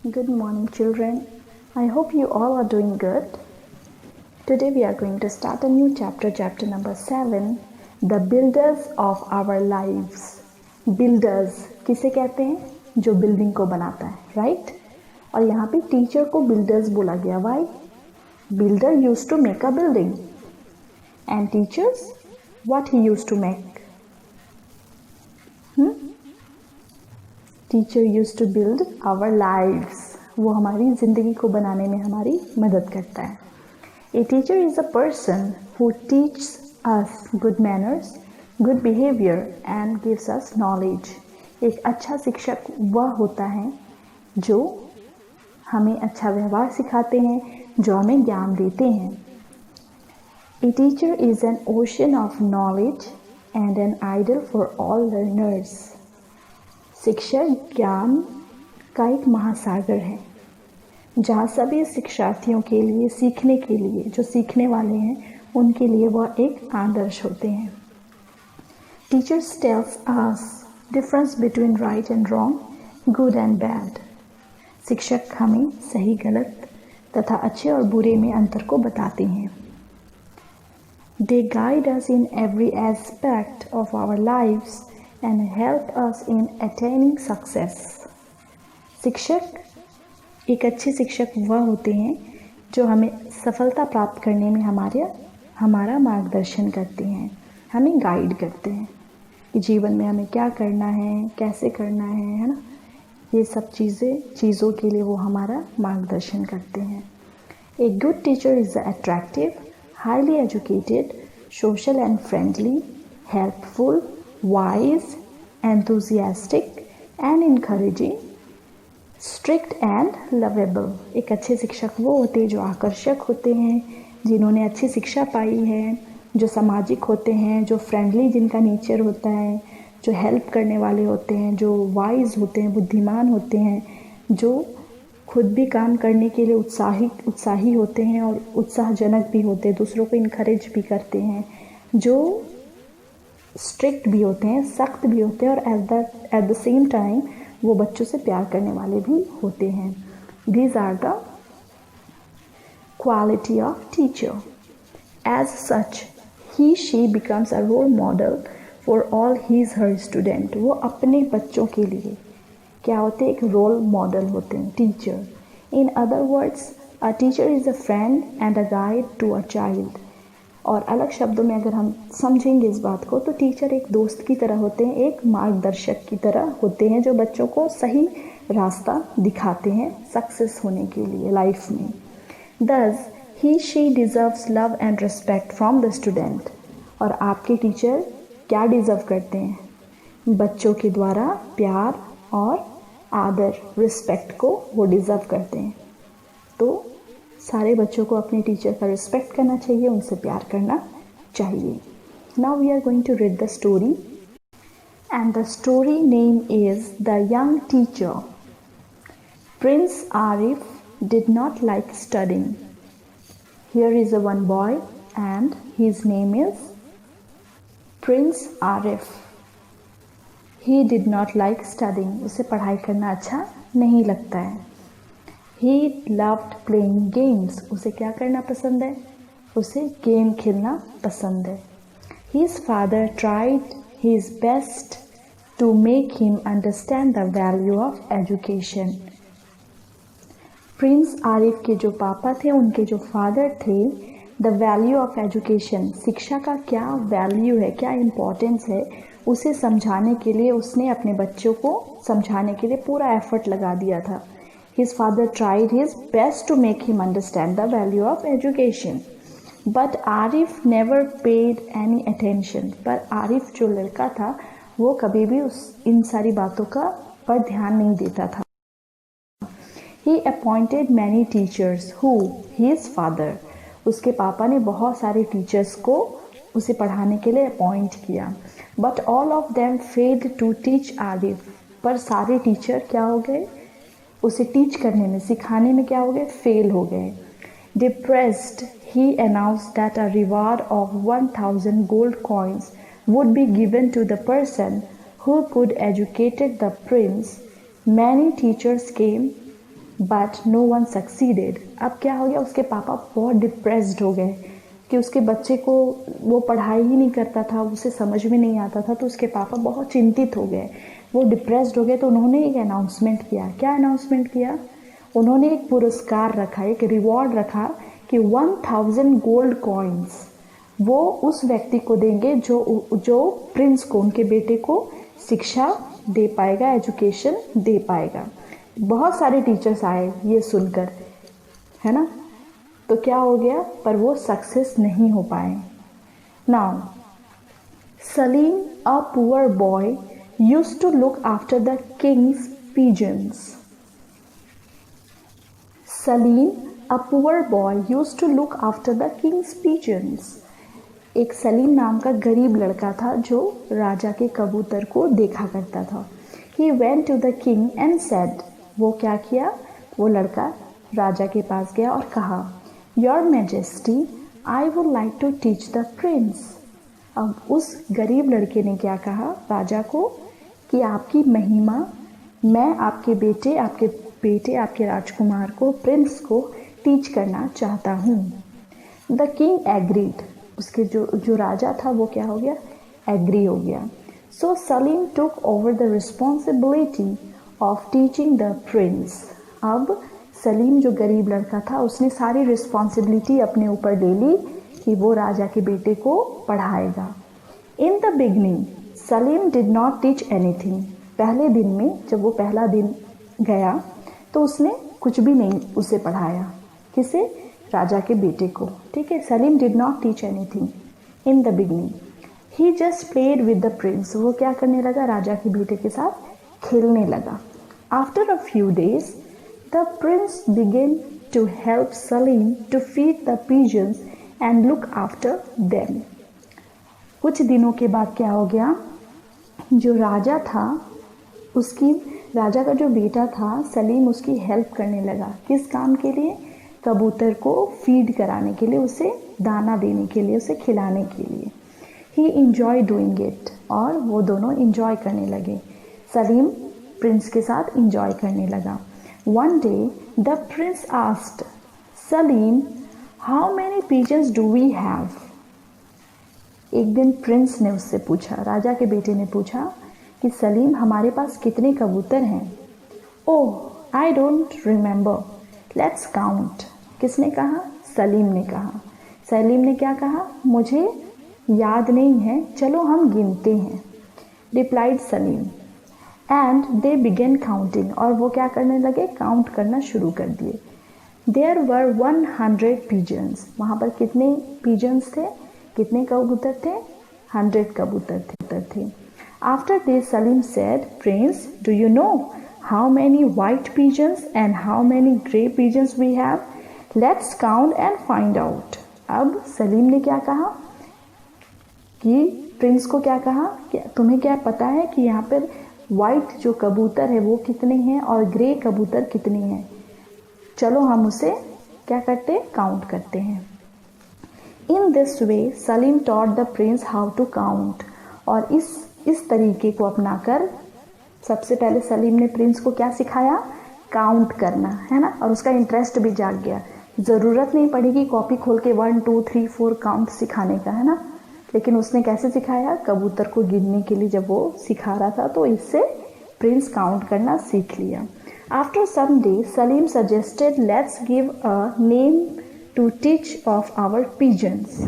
Good morning, children. I hope you all are doing good. Today we are going to start a new chapter, chapter number 7, The Builders of Our Lives. Builders किसे कहते हैं? जो building को बनाता है, right? और यहाँ पे टीचर को बिल्डर्स बोला गया. Why? Builder used to make a building. And teachers, what he used to make? Teacher use to build our lives. वो हमारी ज़िंदगी को बनाने में हमारी मदद करता है. A teacher is a person who teaches us good manners, good behaviour and gives us knowledge. एक अच्छा शिक्षक वह होता है जो हमें अच्छा व्यवहार सिखाते हैं, जो हमें ज्ञान देते हैं. A teacher is an ocean of knowledge and an idol for all learners. शिक्षक ज्ञान का एक महासागर है जहाँ सभी शिक्षार्थियों के लिए, सीखने के लिए, जो सीखने वाले हैं उनके लिए वह एक आदर्श होते हैं. Teachers tells us difference between right and wrong, good and bad. शिक्षक हमें सही गलत तथा अच्छे और बुरे में अंतर को बताते हैं. They guide us in every aspect of our lives and help us in attaining success. शिक्षक एक अच्छे शिक्षक वह होते हैं जो हमें सफलता प्राप्त करने में हमारा मार्गदर्शन करते हैं, हमें गाइड करते हैं कि जीवन में हमें क्या करना है, कैसे करना है ना. ये सब चीज़ों के लिए वो हमारा मार्गदर्शन करते हैं. A good teacher is attractive, highly educated, social and friendly, helpful, wise, enthusiastic and encouraging, strict and lovable. एक अच्छे शिक्षक वो होते हैं जो आकर्षक होते हैं, जिन्होंने अच्छी शिक्षा पाई है, जो सामाजिक होते हैं, जो फ्रेंडली जिनका नेचर होता है, जो हेल्प करने वाले होते हैं, जो वाइज होते हैं, बुद्धिमान होते हैं, जो खुद भी काम करने के लिए उत्साही होते हैं और उत्साहजनक भी होते हैं, दूसरों को इनकरेज भी करते हैं, जो स्ट्रिक्ट भी होते हैं, सख्त भी होते हैं और एट द सेम टाइम वो बच्चों से प्यार करने वाले भी होते हैं. These are the quality of teacher. As such he she becomes a role model for all his her student. वो अपने बच्चों के लिए क्या होते हैं? एक रोल मॉडल होते हैं teacher. In other words, a teacher is a friend and a guide to a child. और अलग शब्दों में अगर हम समझेंगे इस बात को तो टीचर एक दोस्त की तरह होते हैं, एक मार्गदर्शक की तरह होते हैं जो बच्चों को सही रास्ता दिखाते हैं सक्सेस होने के लिए लाइफ में. Thus he she deserves love and respect from the student. और आपके टीचर क्या डिज़र्व करते हैं? बच्चों के द्वारा प्यार और आदर, रिस्पेक्ट को वो डिज़र्व करते हैं. तो सारे बच्चों को अपने टीचर का रिस्पेक्ट करना चाहिए, उनसे प्यार करना चाहिए. Now we are going to read the story and the story name is the young teacher. Prince Arif did not like studying. Here is a one boy and his name is prince Arif. He did not like studying. उसे पढ़ाई करना अच्छा नहीं लगता है. He loved playing games. उसे क्या करना पसंद है? उसे गेम खेलना पसंद है. His father tried his best to make him understand the value of education. Prince Arif के जो पापा थे, उनके जो फादर थे, the value of education, शिक्षा का क्या वैल्यू है, क्या इम्पोर्टेंस है, उसे समझाने के लिए उसने अपने बच्चों को समझाने के लिए पूरा एफर्ट लगा दिया था. His father tried his best to make him understand the value of education. But Arif never paid any attention. पर आरिफ जो लड़का था वो कभी भी इन सारी बातों पर ध्यान नहीं देता था. He appointed many teachers who, his father, उसके पापा ने बहुत सारे टीचर्स को उसे पढ़ाने के लिए अपॉइंट किया. But all of them failed to teach Arif. पर सारे टीचर क्या हो गए? उसे टीच करने में, सिखाने में क्या हो गए? फेल हो गए. Depressed, he announced that a reward of 1,000 gold coins would be given to the person who could educate the prince. Many teachers came but no one succeeded. अब क्या हो गया, उसके पापा बहुत डिप्रेस्ड हो गए कि उसके बच्चे को वो पढ़ाई ही नहीं करता था, उसे समझ में नहीं आता था, तो उसके पापा बहुत चिंतित हो गए, वो डिप्रेस्ड हो गए। तो उन्होंने एक अनाउंसमेंट किया। क्या अनाउंसमेंट किया? उन्होंने एक पुरस्कार रखा, एक रिवॉर्ड रखा कि 1000 गोल्ड कॉइन्स वो उस व्यक्ति को देंगे जो प्रिंस को, उनके बेटे को शिक्षा दे पाएगा, एजुकेशन दे पाएगा। बहुत सारे टीचर्स आए ये सुनकर, है ना। तो क्या हो गया, पर वो सक्सेस नहीं हो पाए। Now Salim, a poor boy, used to look after the king's pigeons. Salim, a poor boy, used to look after the king's pigeons. एक सलीम नाम का गरीब लड़का था जो राजा के कबूतर को देखा करता था। He went to the king and said, वो क्या किया, वो लड़का राजा के पास गया और कहा, Your Majesty, I would like to teach the prince। अब उस गरीब लड़के ने क्या कहा राजा को कि आपकी महिमा, मैं आपके बेटे आपके राजकुमार को, प्रिंस को टीच करना चाहता हूँ। The king agreed. उसके जो राजा था वो क्या हो गया, एग्री हो गया। So Salim took over the responsibility of teaching the prince. अब सलीम जो गरीब लड़का था उसने सारी रिस्पॉन्सिबिलिटी अपने ऊपर ले ली कि वो राजा के बेटे को पढ़ाएगा। In the beginning Salim did not teach anything. पहले दिन में जब वो पहला दिन गया तो उसने कुछ भी नहीं उसे पढ़ाया। किसे? राजा के बेटे को। ठीक है, Salim did not teach anything in the beginning. He just played with the Prince. वो क्या करने लगा, राजा के बेटे के साथ खेलने लगा। After a few days the prince began to help Salim to feed the pigeons and look after them. कुछ दिनों के बाद क्या हो गया, जो राजा था उसकी, राजा का जो बेटा था सलीम, उसकी हेल्प करने लगा। किस काम के लिए? कबूतर को फीड कराने के लिए, उसे दाना देने के लिए, उसे खिलाने के लिए। ही इंजॉय डूइंग इट। और वो दोनों इंजॉय करने लगे। सलीम प्रिंस के साथ इंजॉय करने लगा। One day the prince asked Salim, how many pigeons do we have. एक दिन प्रिंस ने उससे पूछा, राजा के बेटे ने पूछा कि सलीम हमारे पास कितने कबूतर हैं। Oh I don't remember, let's count. किसने कहा? सलीम ने कहा। सलीम ने क्या कहा? मुझे याद नहीं है, चलो हम गिनते हैं। Replied Salim. And they began counting. और वो क्या करने लगे? काउंट करना शुरू कर दिए। There were 100 pigeons. वहाँ पर कितने पिजन्स थे, कितने कबूतर थे? 100 कबूतर थे। After this Salim said, Prince do you know how many white pigeons and how many gray pigeons we have? Let's count and find out। अब सलीम ने क्या कहा कि प्रिंस को क्या कहा कि तुम्हें क्या पता है कि यहाँ पर वाइट जो कबूतर है वो कितने हैं और ग्रे कबूतर कितने हैं? चलो हम उसे क्या करते हैं, काउंट करते हैं। In this way Salim taught the prince how to count. और इस तरीके को अपनाकर सबसे पहले सलीम ने प्रिंस को क्या सिखाया? काउंट करना, है ना। और उसका इंटरेस्ट भी जाग गया। ज़रूरत नहीं पड़ेगी कॉपी खोल के 1 2 3 4 काउंट सिखाने का, है ना। लेकिन उसने कैसे सिखाया? कबूतर को गिनने के लिए जब वो सिखा रहा था तो इससे प्रिंस काउंट करना सीख लिया। After some day Salim suggested, let's give a name to each of our pigeons.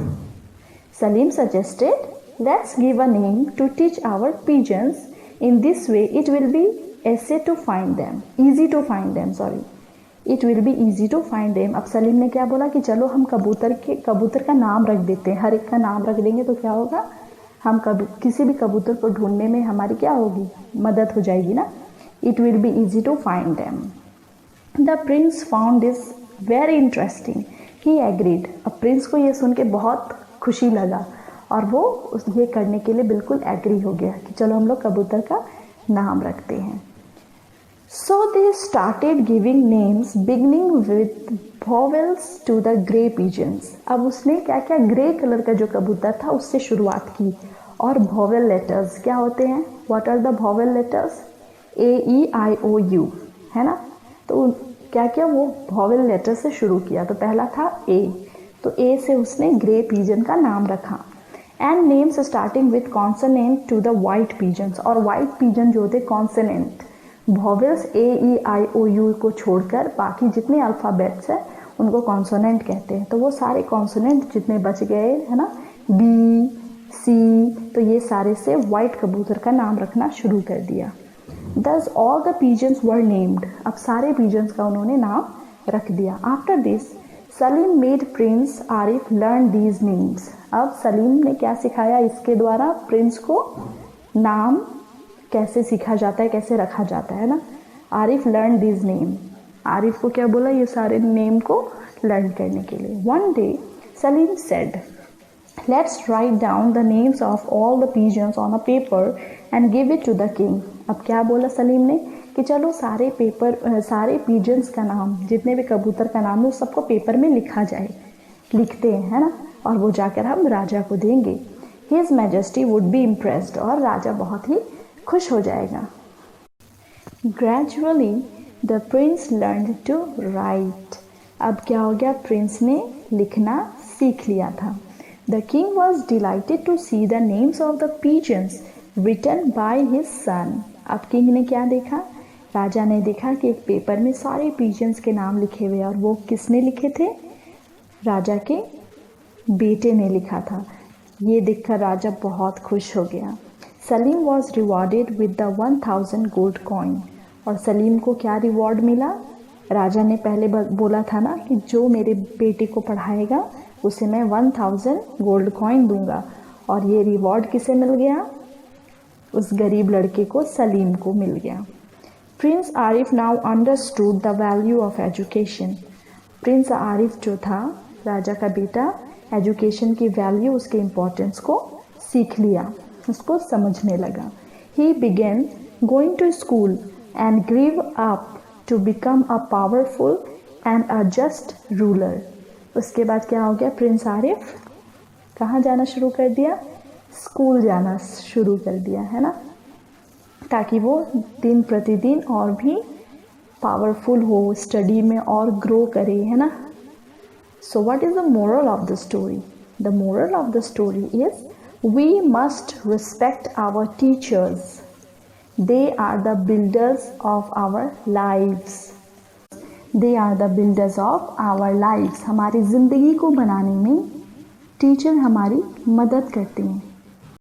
Salim suggested, let's give a name to teach our pigeons. In this way it will be easy to find them, it will be easy to find them। अब सलीम ने क्या बोला कि चलो हम कबूतर का नाम रख देते हैं, हर एक का नाम रख देंगे तो क्या होगा, हम किसी भी कबूतर को ढूंढने में हमारी क्या होगी, मदद हो जाएगी ना। It will be easy to find them। The prince found this very interesting, he agreed। अब प्रिंस को ये सुन के बहुत खुशी लगा और वो ये करने के लिए बिल्कुल एग्री हो गया कि चलो हम लोग कबूतर का नाम रखते हैं। So they started giving names beginning with vowels to the grey pigeons. अब उसने क्या क्या, ग्रे कलर का जो कबूतर था उससे शुरुआत की। और वॉवेल लेटर्स क्या होते हैं? What are the vowel letters? A E I O U, है ना। तो क्या किया, वो वॉवेल लेटर से शुरू किया। तो पहला था ए, तो ए से उसने ग्रे पिजन का नाम रखा। And names starting with consonant to the white pigeons, और वाइट पिजन जो थे consonant vowels A E I O U को छोड़कर बाकी जितने अल्फ़ाबेट्स हैं उनको कॉन्सोनेंट कहते हैं। तो वो सारे कॉन्सोनेंट जितने बच गए है ना, बी सी, तो ये सारे से वाइट कबूतर का नाम रखना शुरू कर दिया। Thus all the pigeons were named, अब सारे pigeons का उन्होंने नाम रख दिया। After this, Salim made Prince Arif learn these names, अब सलीम ने क्या सिखाया इसके द्वारा प्रिंस को नाम कैसे सीखा जाता है, कैसे रखा जाता है ना। Arif learn these name, Arif को क्या बोला, ये सारे नेम को लर्न करने के लिए। One day, Salim said, Let's write down the names of all the pigeons on a paper and give it to the king. अब क्या बोला सलीम ने कि चलो सारे पिजन्स का नाम, जितने भी कबूतर का नाम है उस सबको पेपर में लिखा जाए, लिखते हैं है ना, और वो जाकर हम राजा को देंगे। His Majesty would be impressed, और राजा बहुत ही खुश हो जाएगा। Gradually the prince learned to write. अब क्या हो गया, प्रिंस ने लिखना सीख लिया था। The king was delighted to see the names of the pigeons written by his son. अब किंग ने क्या देखा, राजा ने देखा कि एक पेपर में सारे पिजन्स के नाम लिखे हुए, और वो किसने लिखे थे, राजा के बेटे ने लिखा था। ये देखकर राजा बहुत खुश हो गया। Salim was rewarded with the 1000 gold coin, और सलीम को क्या रिवॉर्ड मिला, राजा ने पहले बोला था ना कि जो मेरे बेटे को पढ़ाएगा उसे मैं 1000 गोल्ड कॉइन दूंगा, और ये रिवॉर्ड किसे मिल गया, उस गरीब लड़के को, सलीम को मिल गया। Prince Arif now understood the value of education. Prince Arif जो था राजा का बेटा, एजुकेशन की वैल्यू, उसके इम्पोर्टेंस को सीख लिया, उसको समझने लगा। He began going to school and grew up to become a powerful and a just ruler. उसके बाद क्या हो गया, प्रिंस आरिफ कहाँ जाना शुरू कर दिया, स्कूल जाना शुरू कर दिया है ना, ताकि वो दिन प्रतिदिन और भी पावरफुल हो, स्टडी में और ग्रो करे है ना। So what is the moral of the story? The moral of the story is we must respect our teachers, they are the builders of our lives. They are the builders of our lives. हमारी ज़िंदगी को बनाने में teacher हमारी मदद करते हैं।